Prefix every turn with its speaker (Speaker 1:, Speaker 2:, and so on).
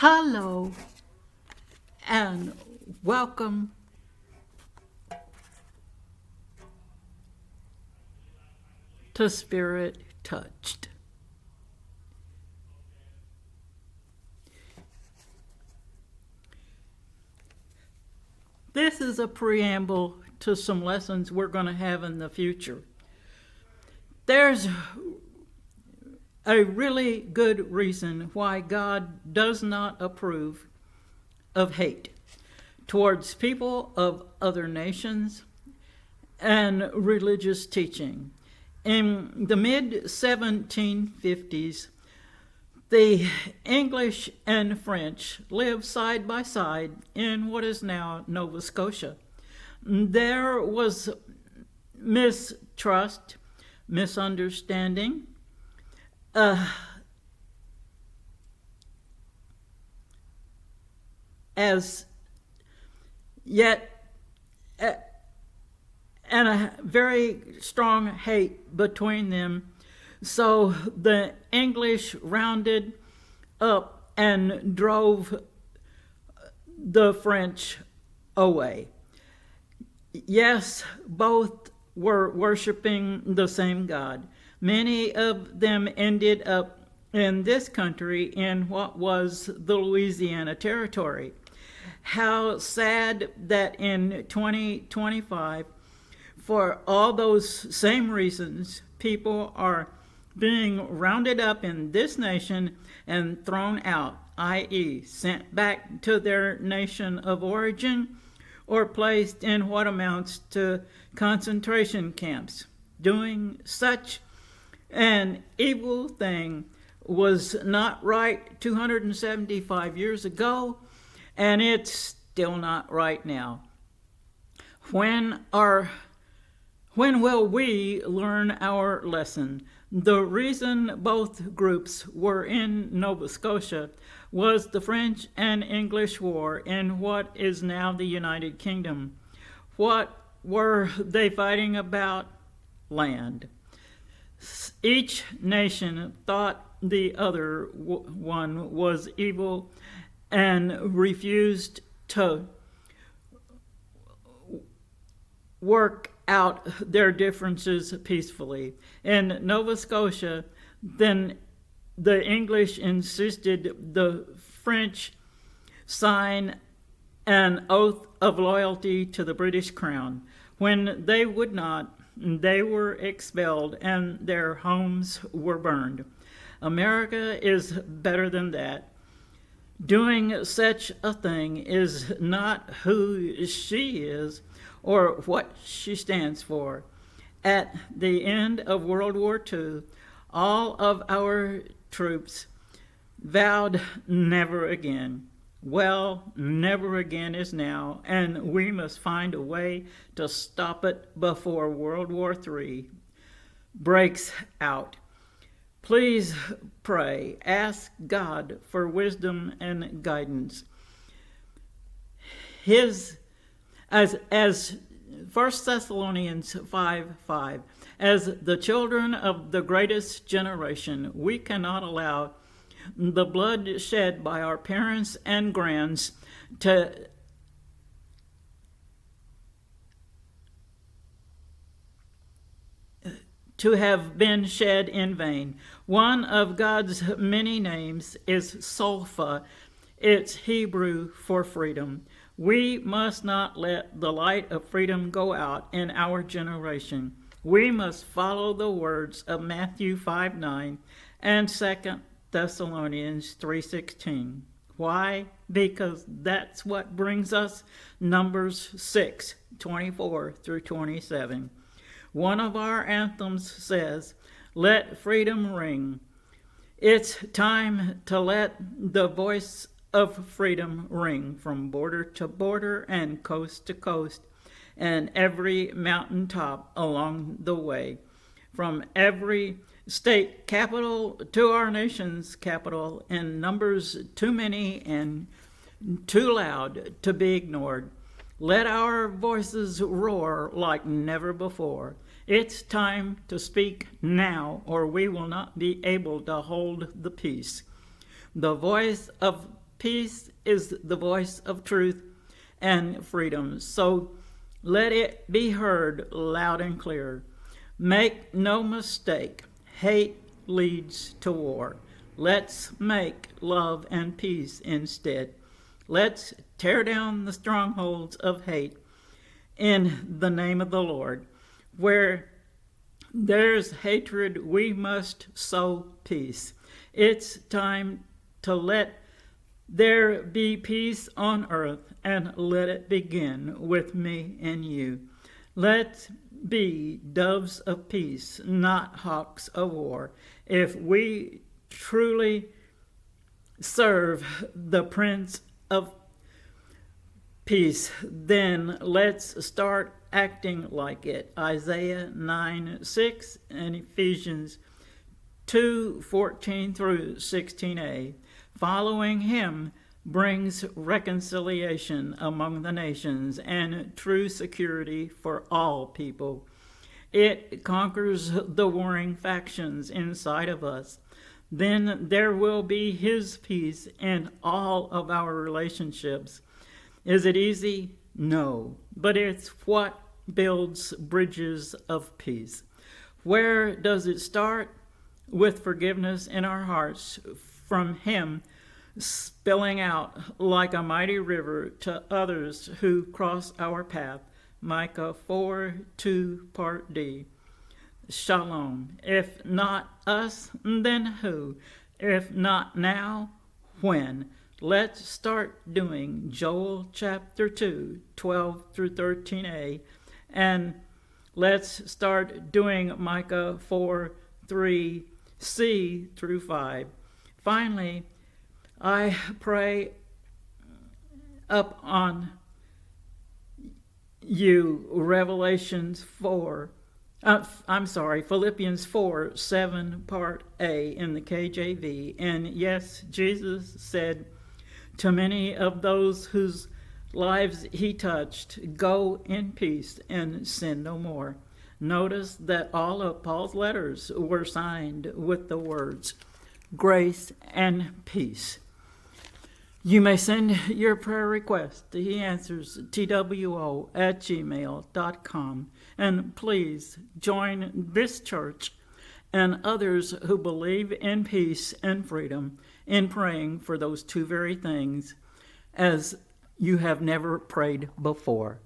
Speaker 1: Hello and welcome to Spirit Touched. This is a preamble to some lessons we're going to have in the future. There's a really good reason why God does not approve of hate towards people of other nations and religious teaching. In the mid-1750s, the English and French lived side by side in what is now Nova Scotia. There was mistrust, misunderstanding, as yet and a very strong hate between them. So the English rounded up and drove the French away. Yes, both were worshiping the same God. Many of them ended up in this country in what was the Louisiana Territory. How sad that in 2025, for all those same reasons, people are being rounded up in this nation and thrown out, i.e., sent back to their nation of origin or placed in what amounts to concentration camps. Doing such an evil thing was not right 275 years ago, and it's still not right now. When will we learn our lesson? The reason both groups were in Nova Scotia was the French and English War in what is now the United Kingdom. What were they fighting about? Land. Each nation thought the other one was evil and refused to work out their differences peacefully. In Nova Scotia, then the English insisted the French sign an oath of loyalty to the British Crown. When they would not, they were expelled and their homes were burned. America is better than that. Doing such a thing is not who she is or what she stands for. At the end of World War II, all of our troops vowed never again. Well, never again is now, and we must find a way to stop it before World War III breaks out. Please pray. Ask God for wisdom and guidance. As 1 Thessalonians 5:5, as the children of the greatest generation, we cannot allow the blood shed by our parents and grands to have been shed in vain. One of God's many names is Sulfa. It's Hebrew for freedom. We must not let the light of freedom go out in our generation. We must follow the words of Matthew 5:9 and 2 Thessalonians 3:16. Why? Because that's what brings us Numbers 6:24 through 27. One of our anthems says, "Let freedom ring." It's time to let the voice of freedom ring from border to border and coast to coast and every mountaintop along the way, from every state capital to our nation's capital, in numbers too many and too loud to be ignored. Let our voices roar like never before. It's time to speak now, or we will not be able to hold the peace. The voice of Peace is the voice of truth and freedom. So let it be heard loud and clear. Make no mistake, hate leads to war. Let's make love and peace instead. Let's tear down the strongholds of hate in the name of the Lord. Where there's hatred, we must sow peace. It's time to let there be peace on earth, and let it begin with me and you. Let's be doves of peace, not hawks of war. If we truly serve the Prince of Peace, then let's start acting like it. Isaiah 9:6 and Ephesians 2:14 through 16a. Following him brings reconciliation among the nations and true security for all people. It conquers the warring factions inside of us. Then there will be his peace in all of our relationships. Is it easy? No, but it's what builds bridges of peace. Where does it start? With forgiveness in our hearts from him spilling out like a mighty river to others who cross our path. Micah 4:2 part D. Shalom. If not us, then who? If not now, when? Let's start doing Joel chapter 2, 12 through 13a, and let's start doing Micah 4, 3c through 5. Finally, I pray up on you Philippians 4, 7 part A in the KJV. And yes, Jesus said to many of those whose lives he touched, go in peace and sin no more. Notice that all of Paul's letters were signed with the words, grace and peace. You may send your prayer request to He Answers TWO@gmail.com. And please join this church and others who believe in peace and freedom in praying for those two very things as you have never prayed before.